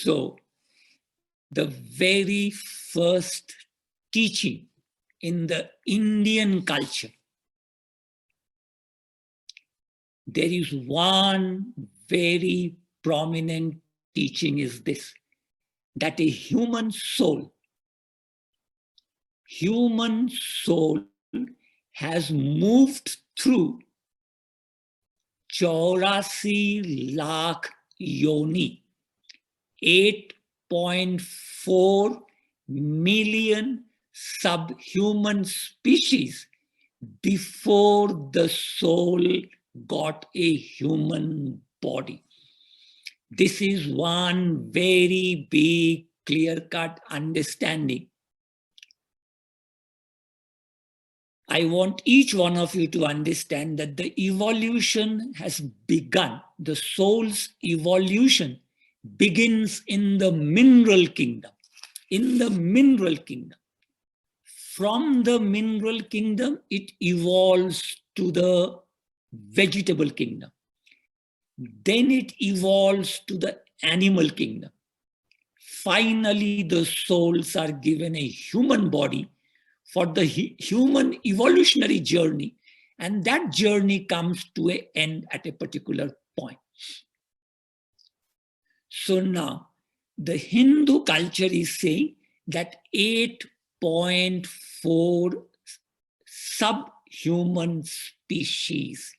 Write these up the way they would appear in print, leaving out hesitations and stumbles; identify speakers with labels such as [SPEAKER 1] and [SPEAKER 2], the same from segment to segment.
[SPEAKER 1] So the very first teaching in the Indian culture, there is one very prominent teaching is this, that a human soul has moved through 84 lakh yoni, 8.4 million subhuman species before the soul got a human body. This is one very big, clear-cut understanding. I want each one of you to understand that the evolution has begun. The soul's evolution begins in the mineral kingdom. In the mineral kingdom. From the mineral kingdom, it evolves to the vegetable kingdom. Then it evolves to the animal kingdom. Finally, the souls are given a human body for the human evolutionary journey, and that journey comes to an end at a particular point. So now, the Hindu culture is saying that 8.4 subhuman species.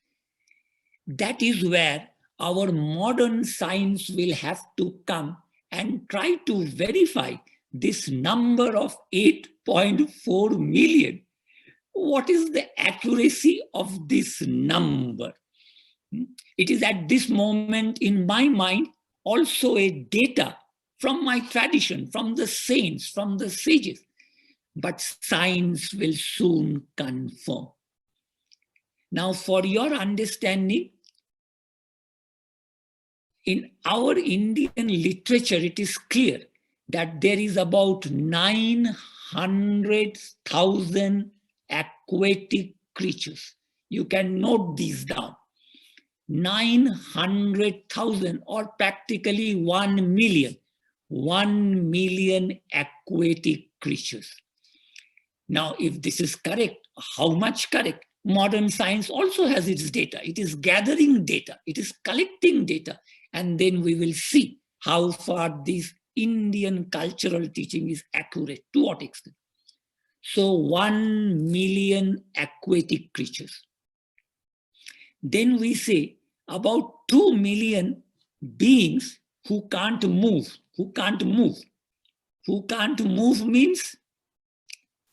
[SPEAKER 1] That is where our modern science will have to come and try to verify this number of 8.4 million. What is the accuracy of this number? It is at this moment in my mind also a data from my tradition, from the saints, from the sages. But science will soon confirm. Now, for your understanding, in our Indian literature, it is clear that there is about 900,000 aquatic creatures. You can note these down. 900,000 or practically 1 million. 1 million aquatic creatures. Now, if this is correct, how much correct? Modern science also has its data. It is gathering data. It is collecting data. And then we will see how far this Indian cultural teaching is accurate, to what extent. So 1 million aquatic creatures. Then we say about 2 million beings who can't move, Who can't move means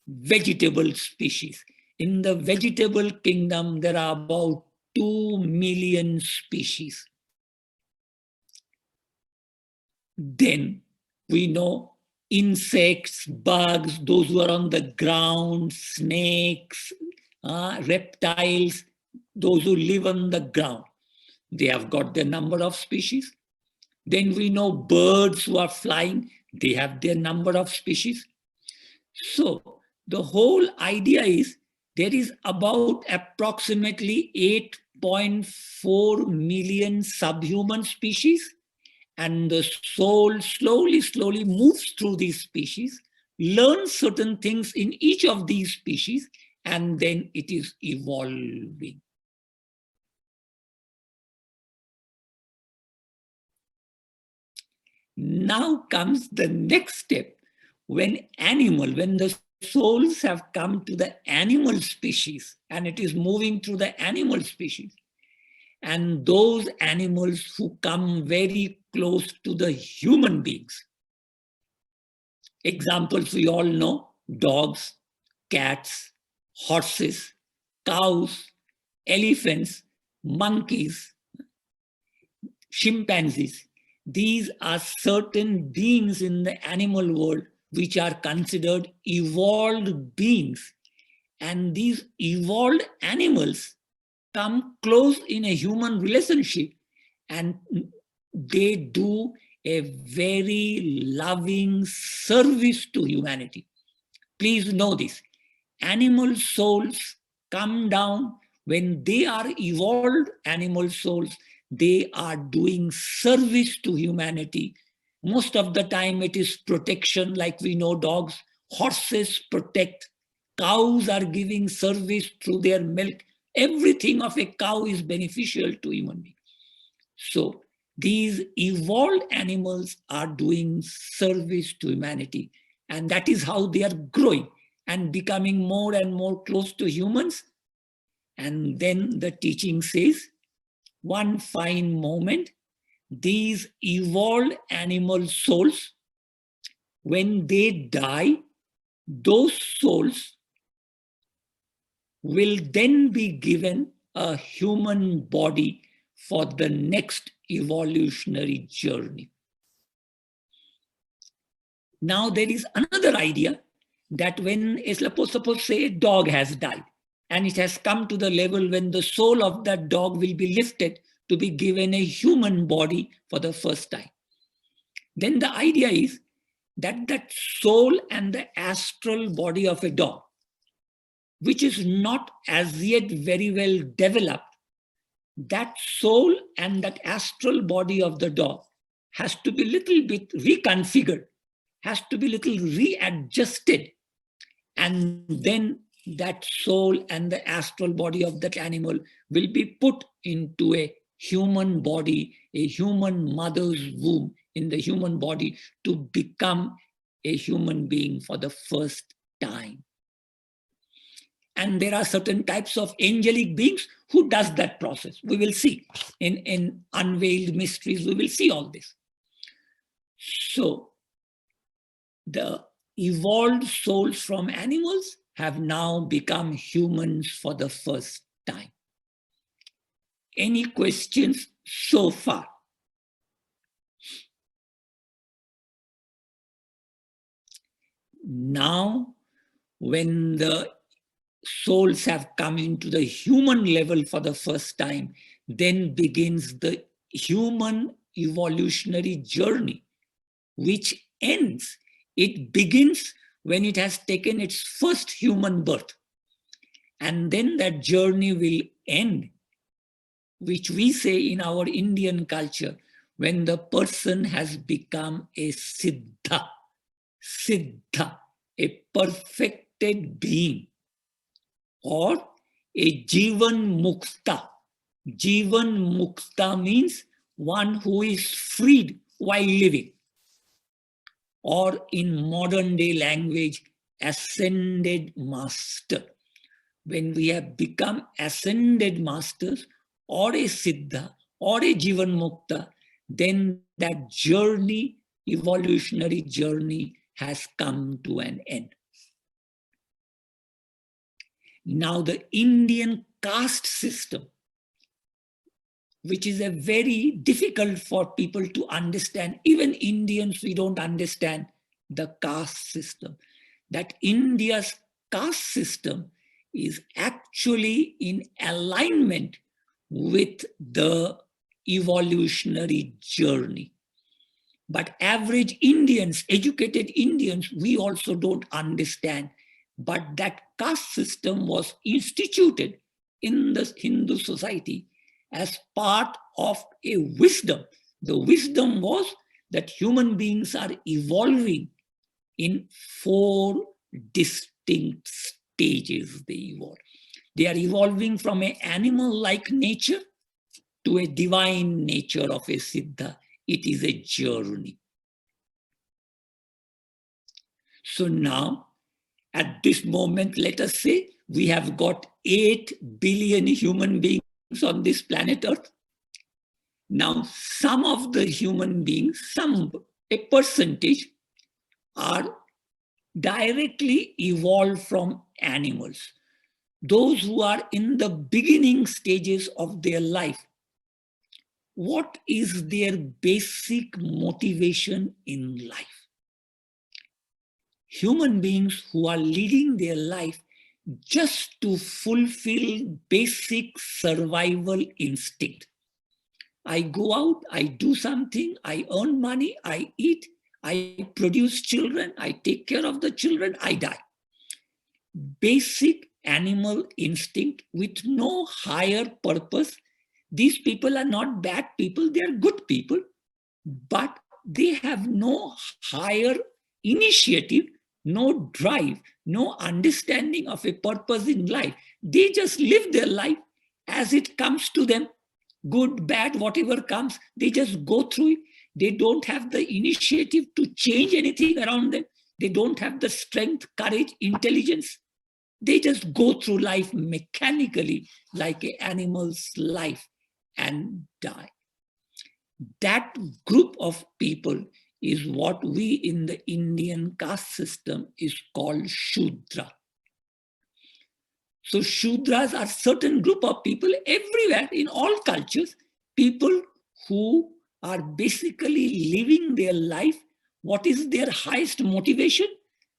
[SPEAKER 1] vegetable species. In the vegetable kingdom, there are about 2 million species. Then we know insects, bugs, those who are on the ground, snakes, reptiles, those who live on the ground. They have got their number of species. Then we know birds who are flying, they have their number of species. So the whole idea is there is about approximately 8.4 million subhuman species, and the soul slowly moves through these species, learns certain things in each of these species, and then it is evolving. Now comes the next step. When the souls have come to the animal species, and it is moving through the animal species, and those animals who come very close to the human beings. Examples we all know: dogs, cats, horses, cows, elephants, monkeys, chimpanzees. These are certain beings in the animal world which are considered evolved beings. And these evolved animals come close in a human relationship, and they do a very loving service to humanity. Please know this. Animal souls come down when they are evolved animal souls. They are doing service to humanity. Most of the time it is protection, like we know dogs. Horses protect. Cows are giving service through their milk. Everything of a cow is beneficial to human beings. So these evolved animals are doing service to humanity. And that is how they are growing and becoming more and more close to humans. And then the teaching says, one fine moment, these evolved animal souls, when they die, those souls will then be given a human body for the next evolutionary journey. Now there is another idea that when, suppose say a dog has died and it has come to the level when the soul of that dog will be lifted to be given a human body for the first time. Then the idea is that that soul and the astral body of a dog, which is not as yet very well developed, that soul and that astral body of the dog has to be a little bit reconfigured, has to be a little readjusted. And then that soul and the astral body of that animal will be put into a human body, a human mother's womb in the human body to become a human being for the first time. And there are certain types of angelic beings who does that process. We will see in Unveiled Mysteries, we will see all this. So the evolved souls from animals have now become humans for the first time. Any questions so far? Now, when the souls have come into the human level for the first time, then begins the human evolutionary journey, which ends. It begins when it has taken its first human birth. And then that journey will end, which we say in our Indian culture, when the person has become a siddha. Siddha, a perfected being, or a Jivan Mukta. Jivan Mukta means one who is freed while living, or in modern day language, ascended master. When we have become ascended masters, or a Siddha, or a Jivan Mukta, then that journey, evolutionary journey, has come to an end. Now the Indian caste system, which is a very difficult for people to understand. Even Indians, we don't understand the caste system. That India's caste system is actually in alignment with the evolutionary journey. But average Indians, educated Indians, we also don't understand. But that caste system was instituted in the Hindu society as part of a wisdom. The wisdom was that human beings are evolving in 4 distinct stages. They evolve. They are evolving from an animal-like nature to a divine nature of a Siddha. It is a journey. So now, at this moment, let us say we have got 8 billion human beings on this planet Earth. Now, some of the human beings, a percentage, are directly evolved from animals. Those who are in the beginning stages of their life, what is their basic motivation in life? Human beings who are leading their life just to fulfill basic survival instinct. I go out, I do something, I earn money, I eat, I produce children, I take care of the children, I die. Basic animal instinct with no higher purpose. These people are not bad people, they are good people, but they have no higher initiative, no drive, no understanding of a purpose in life. They just live their life as it comes to them, good, bad, whatever comes, they just go through it. They don't have the initiative to change anything around them. They don't have the strength, courage, intelligence. They just go through life mechanically like an animal's life and die. That group of people is what we in the Indian caste system is called Shudra. So Shudras are certain group of people everywhere in all cultures, people who are basically living their life. What is their highest motivation?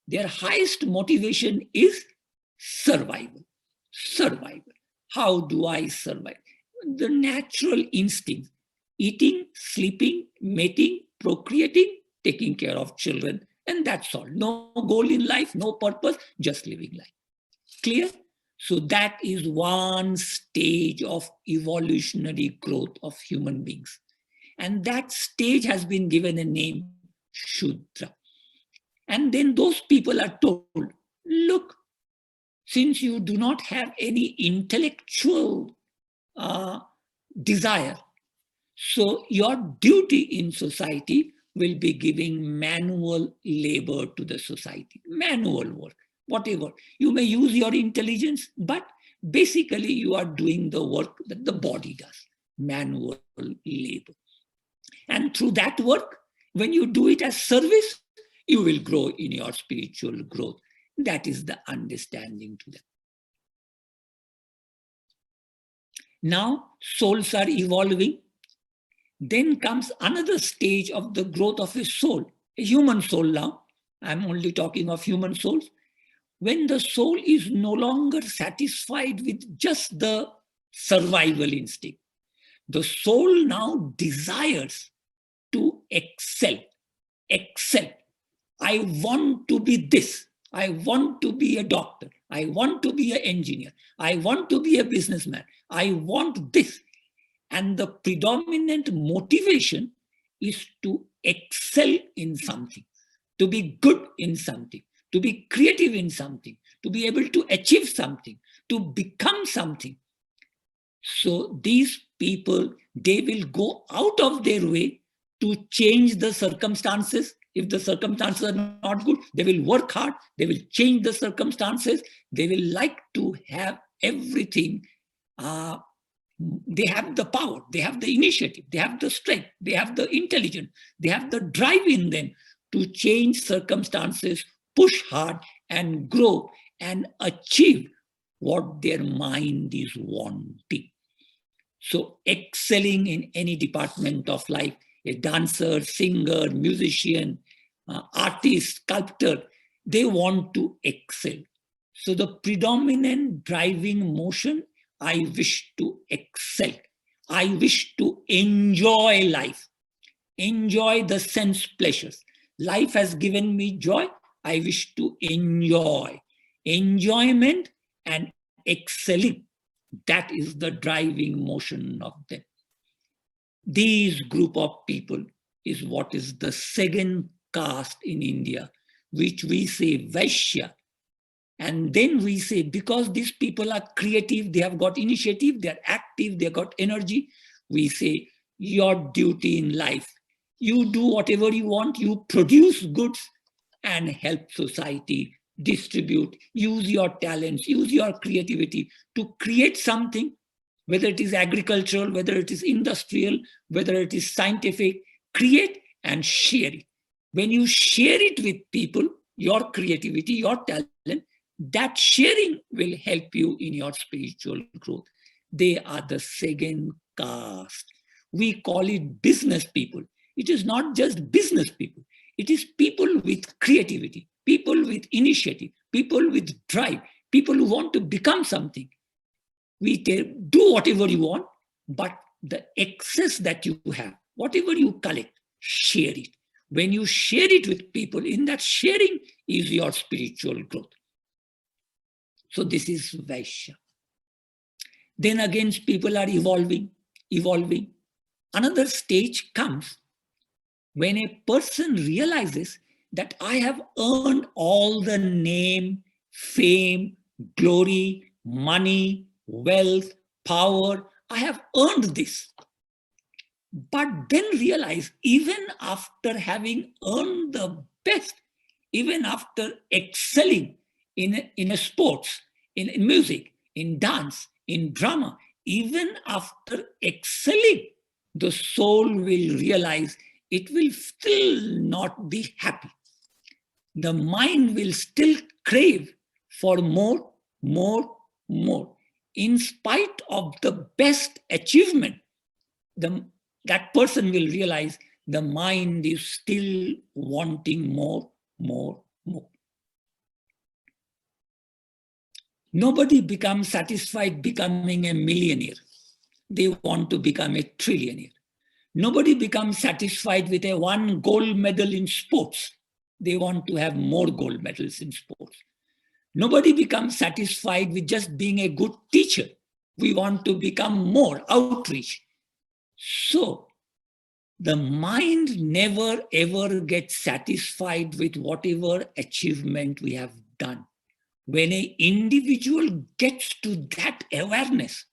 [SPEAKER 1] Their highest motivation is survival. Survival. How do I survive? The natural instinct: eating, sleeping, mating, procreating, taking care of children, and that's all. No goal in life, no purpose, just living life. Clear? So that is one stage of evolutionary growth of human beings. And that stage has been given a name, Shudra. And then those people are told, look, since you do not have any intellectual desire, so your duty in society will be giving manual labor to the society, manual work, whatever. You may use your intelligence, but basically you are doing the work that the body does, manual labor. And through that work, when you do it as service, you will grow in your spiritual growth. That is the understanding to them. Now, souls are evolving. Then comes another stage of the growth of a soul, a human soul now. I'm only talking of human souls. When the soul is no longer satisfied with just the survival instinct, the soul now desires to excel. Excel. I want to be this. I want to be a doctor. I want to be an engineer. I want to be a businessman. I want this. And the predominant motivation is to excel in something, to be good in something, to be creative in something, to be able to achieve something, to become something. So these people, they will go out of their way to change the circumstances. If the circumstances are not good, they will work hard, they will change the circumstances, they will like to have everything. They have the power, they have the initiative, they have the strength, they have the intelligence, they have the drive in them to change circumstances, push hard and grow and achieve what their mind is wanting. So excelling in any department of life, a dancer, singer, musician, artist, sculptor, they want to excel. So the predominant driving motion, I wish to excel. I wish to enjoy life, enjoy the sense pleasures. Life has given me joy. I wish to enjoy. Enjoyment and excelling, that is the driving motion of them. These group of people is what is the second caste in India, which we say Vaishya. And then we say, because these people are creative, they have got initiative, they're active, they got energy, we say, your duty in life, you do whatever you want, you produce goods and help society, distribute, use your talents, use your creativity to create something, whether it is agricultural, whether it is industrial, whether it is scientific, create and share it. When you share it with people, your creativity, your talent, that sharing will help you in your spiritual growth. They are the second caste. We call it business people. It is not just business people. It is people with creativity, people with initiative, people with drive, people who want to become something. We do whatever you want, but the excess that you have, whatever you collect, share it. When you share it with people, in that sharing is your spiritual growth. So this is Vaishya. Then again, people are evolving. Another stage comes When a person realizes that I have earned all the name, fame, glory, money, wealth, power, I have earned this. But then realize, even after having earned the best, even after excelling in a sports, in music, in dance, in drama, even after excelling, the soul will realize it will still not be happy. The mind will still crave for more, more, more. In spite of the best achievement, that person will realize the mind is still wanting more, more, more. Nobody becomes satisfied becoming a millionaire. They want to become a trillionaire. Nobody becomes satisfied with a one gold medal in sports. They want to have more gold medals in sports. Nobody becomes satisfied with just being a good teacher. We want to become more outreach. So the mind never ever gets satisfied with whatever achievement we have done. When an individual gets to that awareness,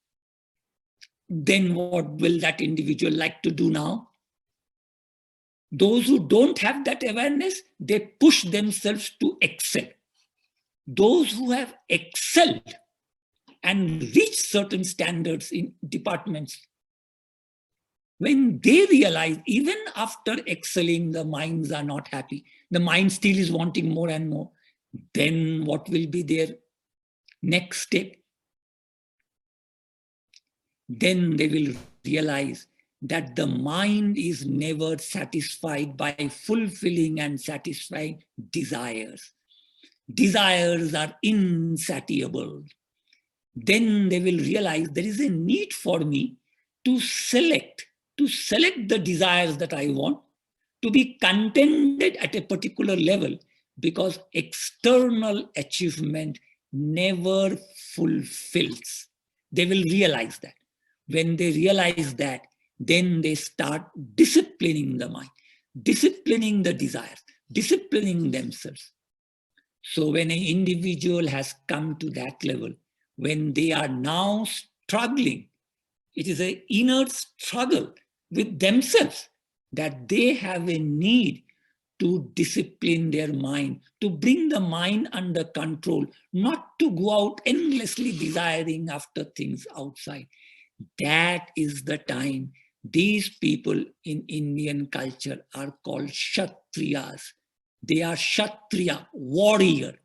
[SPEAKER 1] then what will that individual like to do now? Those who don't have that awareness, they push themselves to excel. Those who have excelled and reached certain standards in departments, when they realize even after excelling, the minds are not happy, the mind still is wanting more and more, then what will be their next step? Then they will realize that the mind is never satisfied by fulfilling and satisfying desires. Desires are insatiable. Then they will realize there is a need for me to select the desires that I want, to be contented at a particular level, because external achievement never fulfills. They will realize that. When they realize that, then they start disciplining the mind, disciplining the desires, disciplining themselves. So when an individual has come to that level, when they are now struggling, it is an inner struggle with themselves, that they have a need to discipline their mind, to bring the mind under control, not to go out endlessly desiring after things outside. That is the time these people in Indian culture are called Kshatriyas. They are Kshatriya, warrior.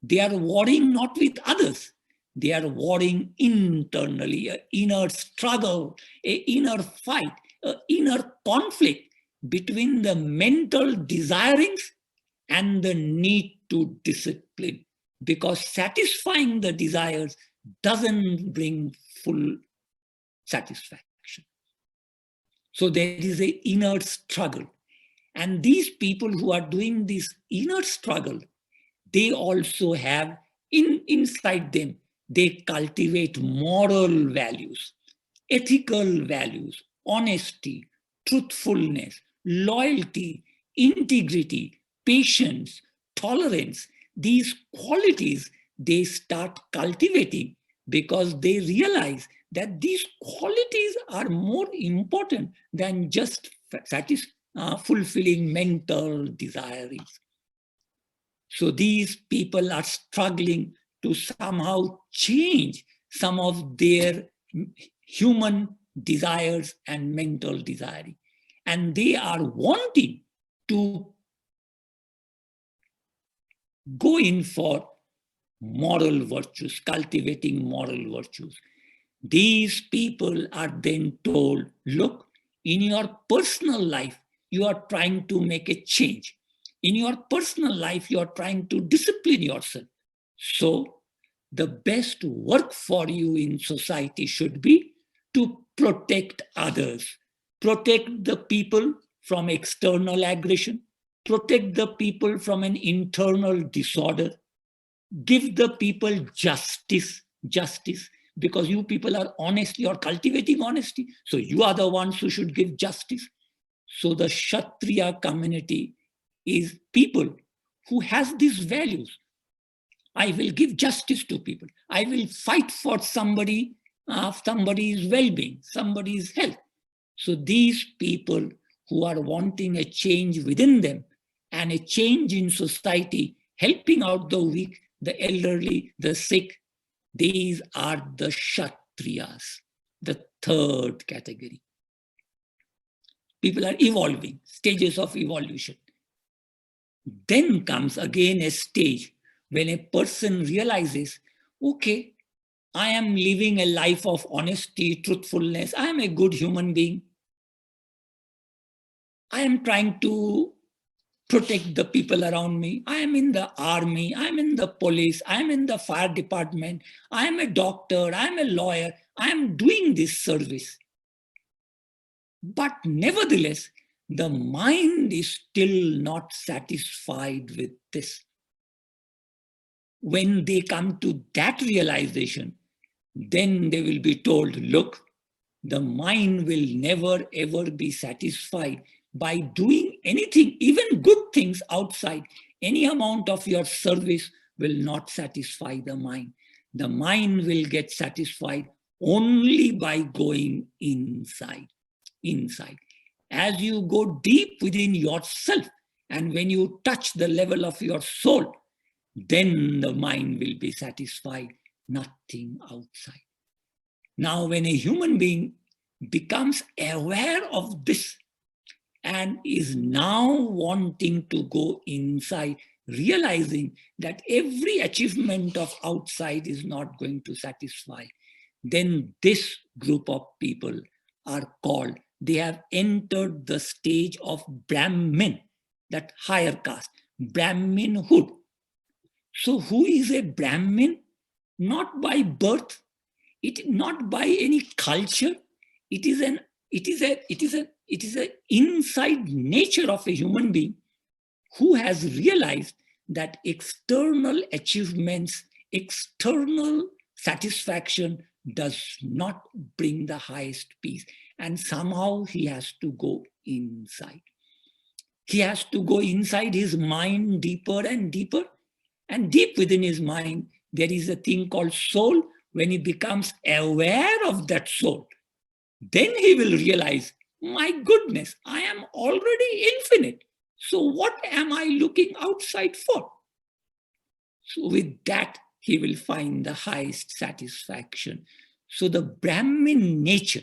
[SPEAKER 1] They are warring not with others. They are warring internally, an inner struggle, an inner fight, an inner conflict between the mental desirings and the need to discipline. Because satisfying the desires doesn't bring full satisfaction. So there is an inner struggle. And these people who are doing this inner struggle, they also have inside them, they cultivate moral values, ethical values, honesty, truthfulness, loyalty, integrity, patience, tolerance. These qualities they start cultivating because they realize that these qualities are more important than just fulfilling mental desires. So these people are struggling to somehow change some of their human desires and mental desiring. And they are wanting to go in for moral virtues, cultivating moral virtues. These people are then told, look, in your personal life, you are trying to make a change. In your personal life, you are trying to discipline yourself. So the best work for you in society should be to protect others, protect the people from external aggression, protect the people from an internal disorder, give the people justice, because you people are honest, you are cultivating honesty. So you are the ones who should give justice. So the Kshatriya community is people who has these values. I will give justice to people. I will fight for somebody's well-being, somebody's health. So these people who are wanting a change within them and a change in society, helping out the weak, the elderly, the sick, these are the Kshatriyas, the third category. People are evolving, stages of evolution. Then comes again a stage when a person realizes, okay, I am living a life of honesty, truthfulness. I am a good human being. I am trying to protect the people around me. I am in the army. I am in the police. I am in the fire department. I am a doctor. I am a lawyer. I am doing this service. But nevertheless, the mind is still not satisfied with this. When they come to that realization, then they will be told, look, the mind will never ever be satisfied by doing anything, even good things outside. Any amount of your service will not satisfy the mind. The mind will get satisfied only by going inside. As you go deep within yourself, and when you touch the level of your soul, then the mind will be satisfied, nothing outside. Now, when a human being becomes aware of this and is now wanting to go inside, realizing that every achievement of outside is not going to satisfy, then this group of people are called, they have entered the stage of Brahmin, that higher caste, Brahminhood. So who is a Brahmin? Not by birth, not by any culture. It is an inside nature of a human being who has realized that external achievements, external satisfaction does not bring the highest peace. And somehow he has to go inside. He has to go inside his mind deeper and deeper. And deep within his mind, there is a thing called soul. When he becomes aware of that soul, then he will realize, my goodness, I am already infinite. So what am I looking outside for? So with that, he will find the highest satisfaction. So the Brahmin nature.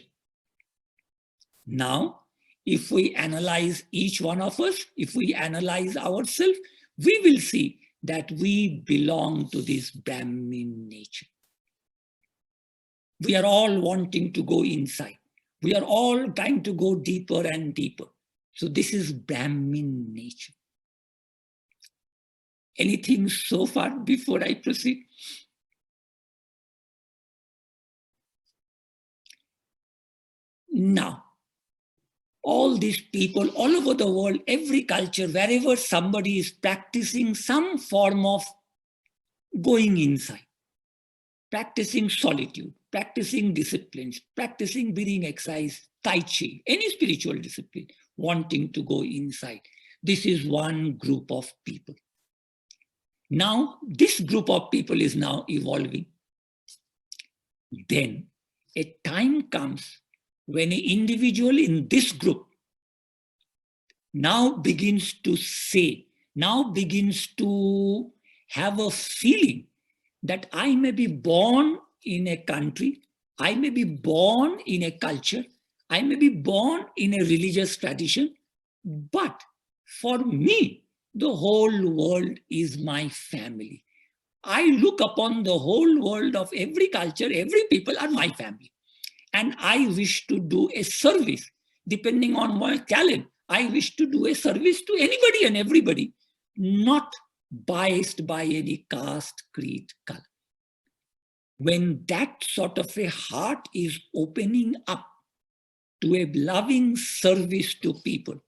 [SPEAKER 1] Now, if we analyze each one of us, if we analyze ourselves, we will see that we belong to this Brahmin nature. We are all wanting to go inside. We are all trying to go deeper and deeper. So this is Brahmin nature. Anything so far before I proceed? Now, all these people all over the world, every culture, wherever somebody is practicing some form of going inside, practicing solitude, practicing disciplines, practicing breathing exercise, Tai Chi, any spiritual discipline, wanting to go inside. This is one group of people. Now, this group of people is now evolving. Then a time comes when an individual in this group now begins to say, now begins to have a feeling that I may be born in a country, I may be born in a culture, I may be born in a religious tradition, but for me, the whole world is my family. I look upon the whole world of every culture, every people are my family. And I wish to do a service, depending on my talent. I wish to do a service to anybody and everybody, not biased by any caste, creed, color. When that sort of a heart is opening up to a loving service to people,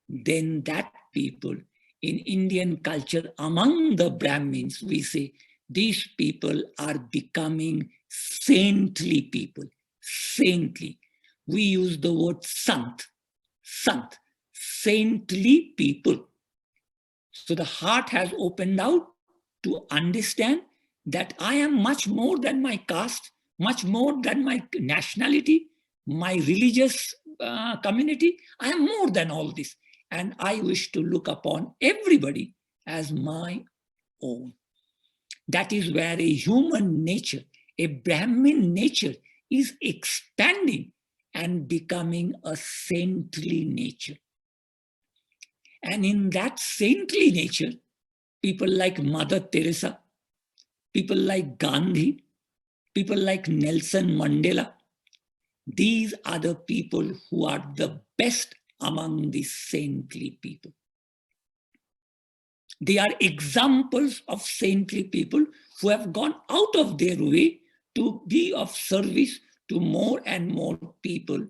[SPEAKER 1] then that people in Indian culture, among the Brahmins, we say these people are becoming saintly people. Saintly. We use the word sant. Sant. saintly people. So the heart has opened out to understand that I am much more than my caste, much more than my nationality, my religious community. I am more than all this. And I wish to look upon everybody as my own. That is where a human nature, a Brahmin nature is expanding and becoming a saintly nature. And in that saintly nature, people like Mother Teresa, people like Gandhi, people like Nelson Mandela, these are the people who are the best among the saintly people. They are examples of saintly people who have gone out of their way to be of service to more and more people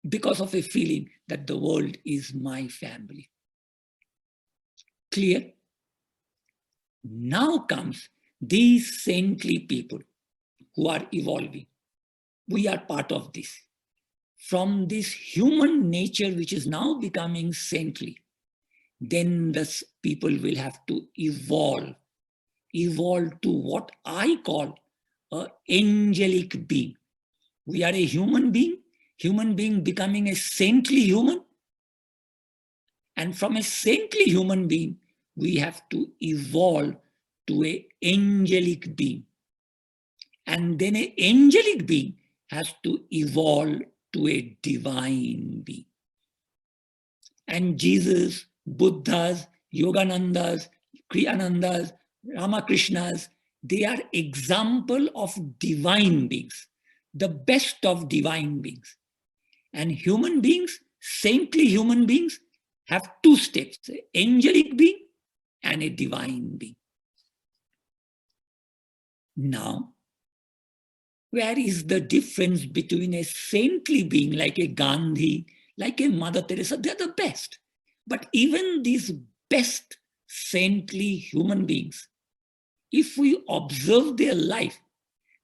[SPEAKER 1] because of a feeling that the world is my family. Clear? Now comes these saintly people who are evolving. We are part of this. From this human nature, which is now becoming saintly, then the people will have to evolve to what I call an angelic being. We are a human being becoming a saintly human. And from a saintly human being, we have to evolve to an angelic being. And then an angelic being has to evolve to a divine being. And Jesus, Buddhas, Yoganandas, Kriyanandas, Ramakrishnas, they are example of divine beings, the best of divine beings. And human beings, saintly human beings, have two steps, an angelic being and a divine being. Now, where is the difference between a saintly being like a Gandhi, like a Mother Teresa? They're the best. But even these best saintly human beings, if we observe their life,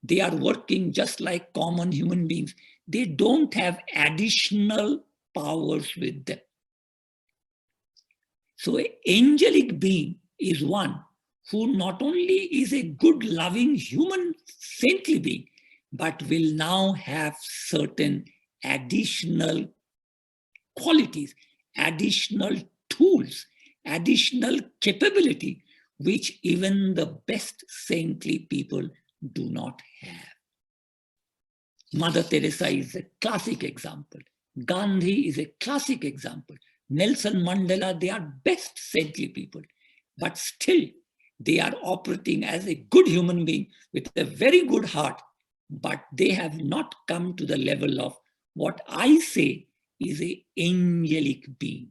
[SPEAKER 1] they are working just like common human beings. They don't have additional powers with them. So an angelic being is one who not only is a good, loving, human, saintly being, but will now have certain additional qualities, additional tools, additional capability, which even the best saintly people do not have. Mother Teresa is a classic example. Gandhi is a classic example. Nelson Mandela, they are best saintly people, but still they are operating as a good human being with a very good heart, but they have not come to the level of what I say is an angelic being.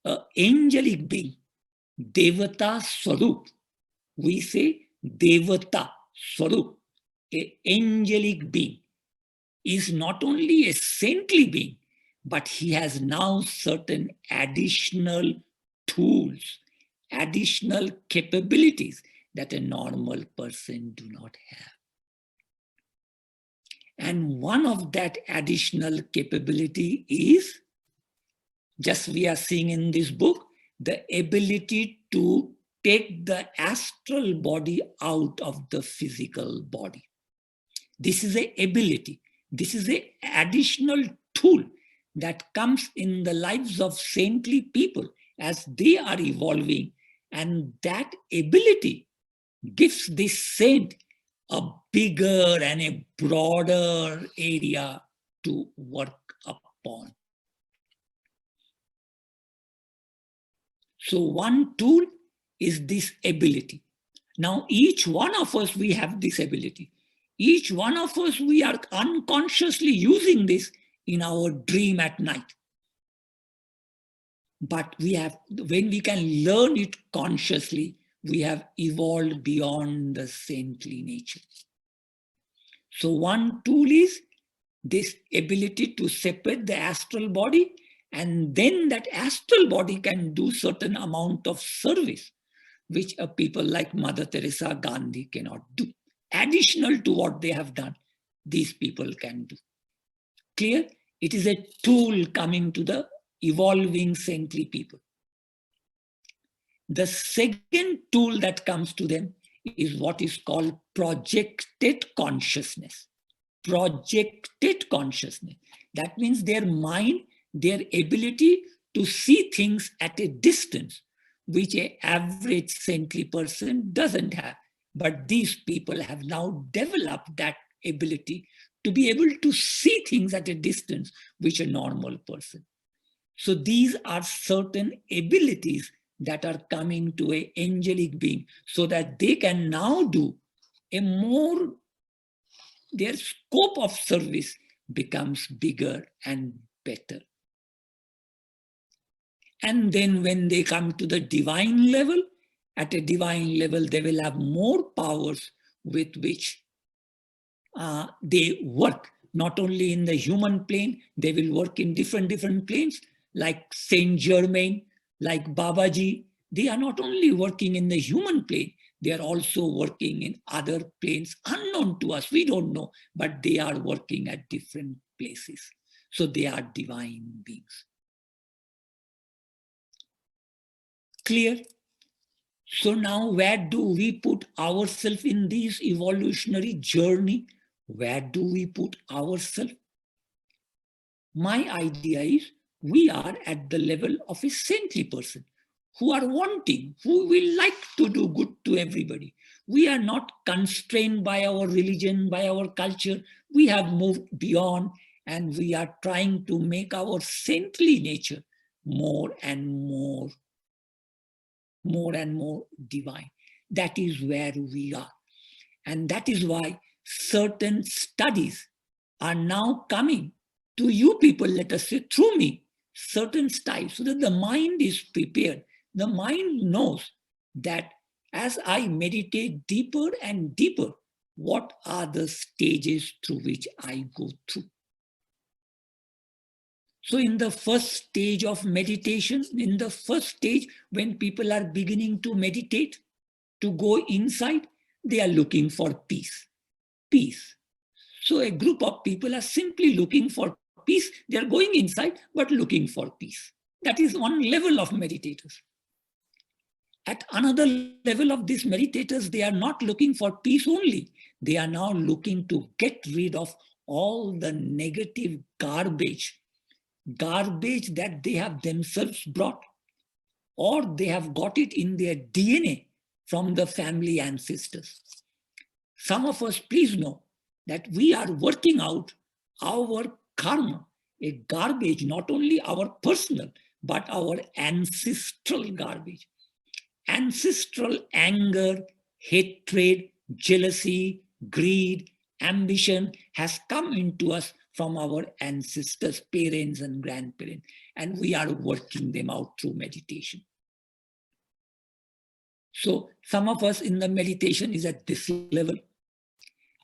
[SPEAKER 1] An angelic being, Devata Swarup. We say Devata Swarup, an angelic being, is not only a saintly being, but he has now certain additional tools, additional capabilities that a normal person do not have. And one of that additional capability is, just we are seeing in this book, the ability to take the astral body out of the physical body. This is an ability. This is an additional tool that comes in the lives of saintly people as they are evolving. And that ability gives this saint a bigger and a broader area to work upon. So one tool is this ability. Now, each one of us, we have this ability. Each one of us, we are unconsciously using this in our dream at night. But we have, when we can learn it consciously, we have evolved beyond the saintly nature. So one tool is this ability to separate the astral body, and then that astral body can do certain amount of service, which a people like Mother Teresa, Gandhi cannot do. Additional to what they have done, these people can do. Clear? It is a tool coming to the evolving saintly people. The second tool that comes to them is what is called projected consciousness. Projected consciousness. That means their mind, their ability to see things at a distance, which an average saintly person doesn't have. But these people have now developed that ability to be able to see things at a distance, which a normal person. So these are certain abilities that are coming to an angelic being so that they can now do a more, their scope of service becomes bigger and better. And then when they come to the divine level, at a divine level, they will have more powers with which they work, not only in the human plane, they will work in different planes, like Saint Germain, like Babaji. They are not only working in the human plane, they are also working in other planes unknown to us. We don't know, but they are working at different places. So they are divine beings. Clear? So now where do we put ourselves in this evolutionary journey? Where do we put ourselves? My idea is we are at the level of a saintly person who are wanting, who will like to do good to everybody. We are not constrained by our religion, by our culture. We have moved beyond and we are trying to make our saintly nature more and more divine. That is where we are. And that is why certain studies are now coming to you people, let us say, through me, certain styles, so that the mind is prepared. The mind knows that as I meditate deeper and deeper, what are the stages through which I go through. So in the first stage of meditation, in the first stage, when people are beginning to meditate, to go inside, they are looking for peace. Peace. So a group of people are simply looking for peace. They are going inside, but looking for peace. That is one level of meditators. At another level of these meditators, they are not looking for peace only. They are now looking to get rid of all the negative garbage that they have themselves brought, or they have got it in their DNA from the family ancestors. Some of us, please know that we are working out our karma, a garbage, not only our personal, but our ancestral garbage. Ancestral anger, hatred, jealousy, greed, ambition has come into us from our ancestors, parents and grandparents, and we are working them out through meditation. So some of us in the meditation is at this level.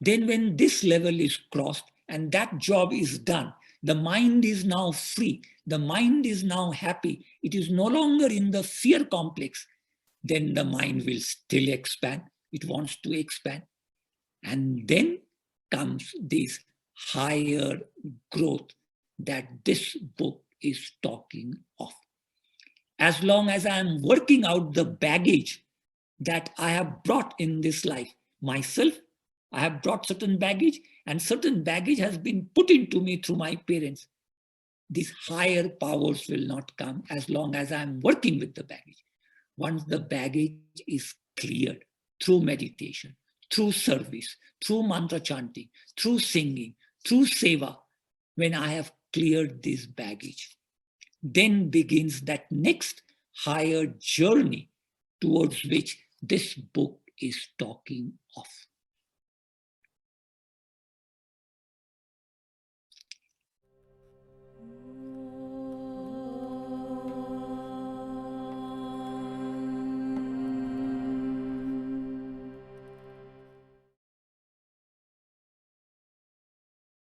[SPEAKER 1] Then when this level is crossed and that job is done, the mind is now free, the mind is now happy, it is no longer in the fear complex, then the mind will still expand, it wants to expand. And then comes this higher growth that this book is talking of. As long as I am working out the baggage that I have brought in this life, myself, I have brought certain baggage, and certain baggage has been put into me through my parents. These higher powers will not come as long as I am working with the baggage. Once the baggage is cleared through meditation, through service, through mantra chanting, through singing, through seva, when I have cleared this baggage, then begins that next higher journey towards which this book is talking of.